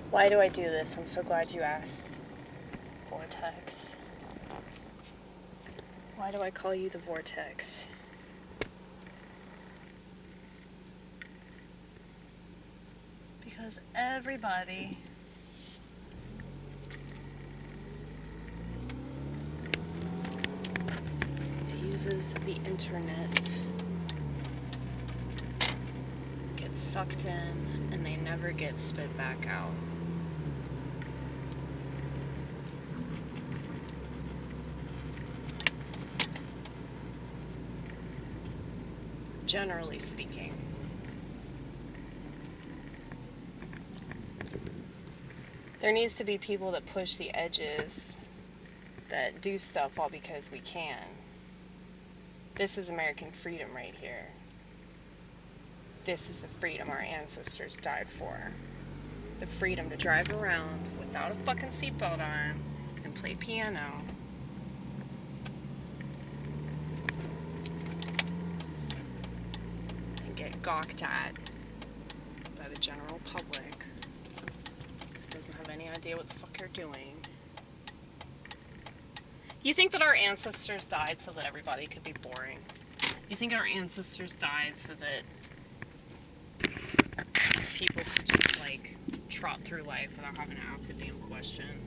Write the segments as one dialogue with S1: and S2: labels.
S1: Why do I do this? I'm so glad you asked. Vortex. Why do I call you the vortex? Because everybody that uses the internet gets sucked in and they never get spit back out. Generally speaking. There needs to be people that push the edges, that do stuff all because we can. This is American freedom right here. This is the freedom our ancestors died for. The freedom to drive around without a fucking seatbelt on and play piano. And get gawked at by the general public. Doesn't have any idea what the fuck you're doing. You think that our ancestors died so that everybody could be boring? You think our ancestors died so that people could just, like, trot through life without having to ask a damn question?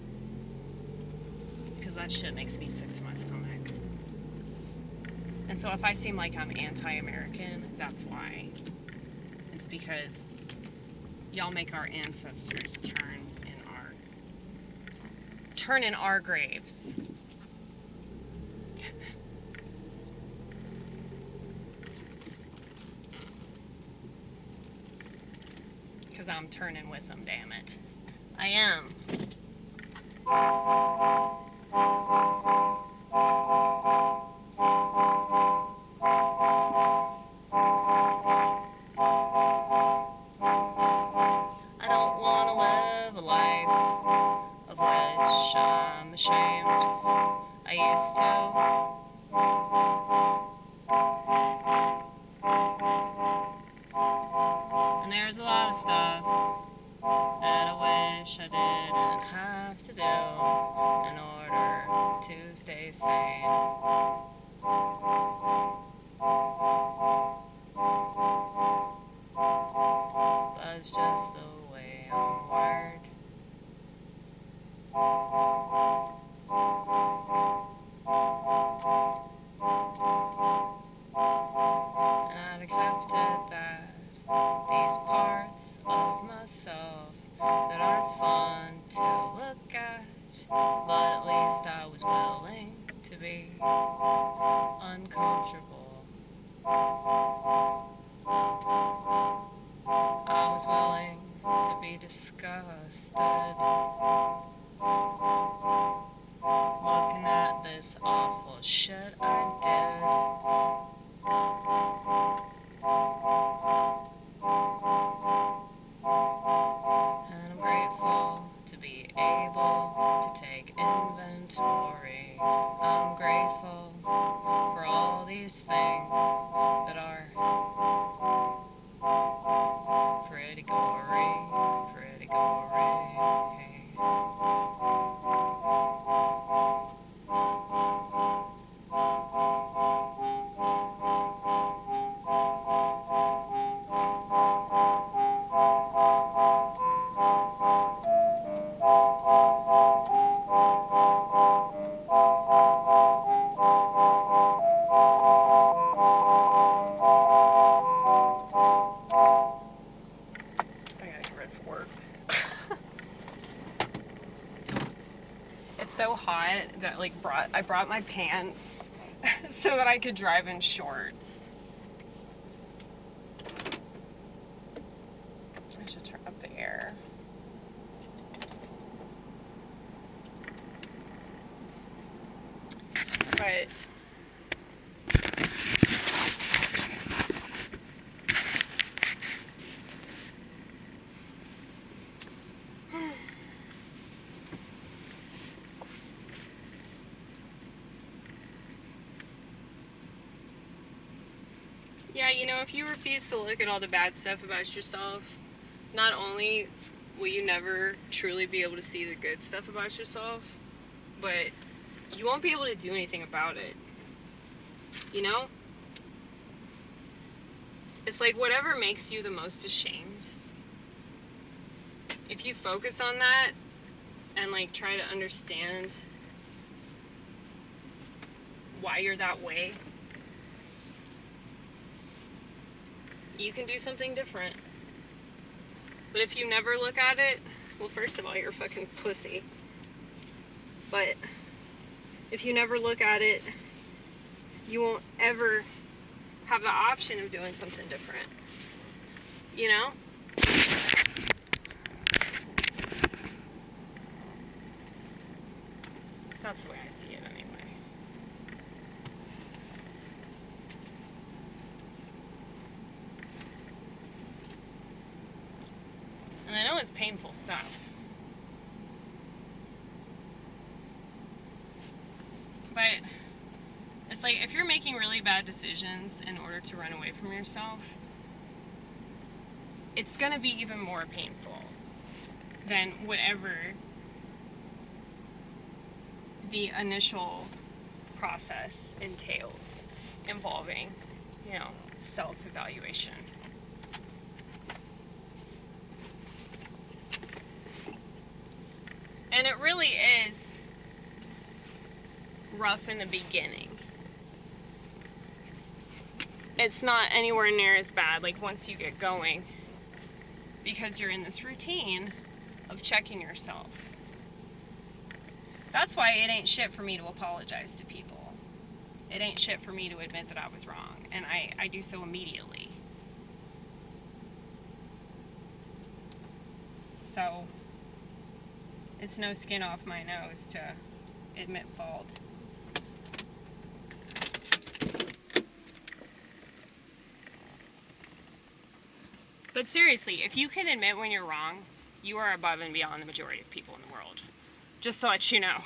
S1: Because that shit makes me sick to my stomach. And so if I seem like I'm anti-American, that's why. It's because y'all make our ancestors turn in our graves. Because I'm turning with them, damn it. I am. I don't want to live a life of which I'm ashamed. I used to. And there's a lot of stuff that I wish I didn't have to do in order to stay sane. But it's just the way I'm wired. And I've accepted that these parts of myself that aren't fun to look at, but at least I was willing to be uncomfortable. I was willing to be disgusted looking at this awful shit I did. And I'm grateful to be able to take inventory. I'm grateful for all these things that are pretty gory, pretty gory. So hot that I brought my pants so that I could drive in shorts. I should turn up the air. But yeah, you know, if you refuse to look at all the bad stuff about yourself, not only will you never truly be able to see the good stuff about yourself, but you won't be able to do anything about it. You know? It's like whatever makes you the most ashamed. If you focus on that and like try to understand why you're that way, you can do something different. But if you never look at it, well, first of all, you're a fucking pussy. But if you never look at it, you won't ever have the option of doing something different. You know? That's the way I see it anyway. And I know it's painful stuff. But it's like if you're making really bad decisions in order to run away from yourself, it's going to be even more painful than whatever the initial process entails involving, you know, self-evaluation. And it really is rough in the beginning. It's not anywhere near as bad like once you get going, because you're in this routine of checking yourself. That's why it ain't shit for me to apologize to people. It ain't shit for me to admit that I was wrong, and I do so immediately. So it's no skin off my nose to admit fault. But seriously, if you can admit when you're wrong, you are above and beyond the majority of people in the world. Just to let you know.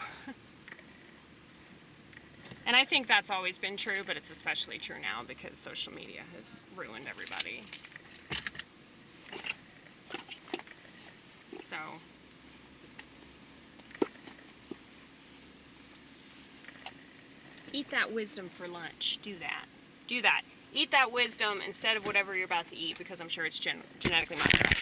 S1: And I think that's always been true, but it's especially true now because social media has ruined everybody. So eat that wisdom for lunch. Do that. Do that. Eat that wisdom instead of whatever you're about to eat, because I'm sure it's genetically modified.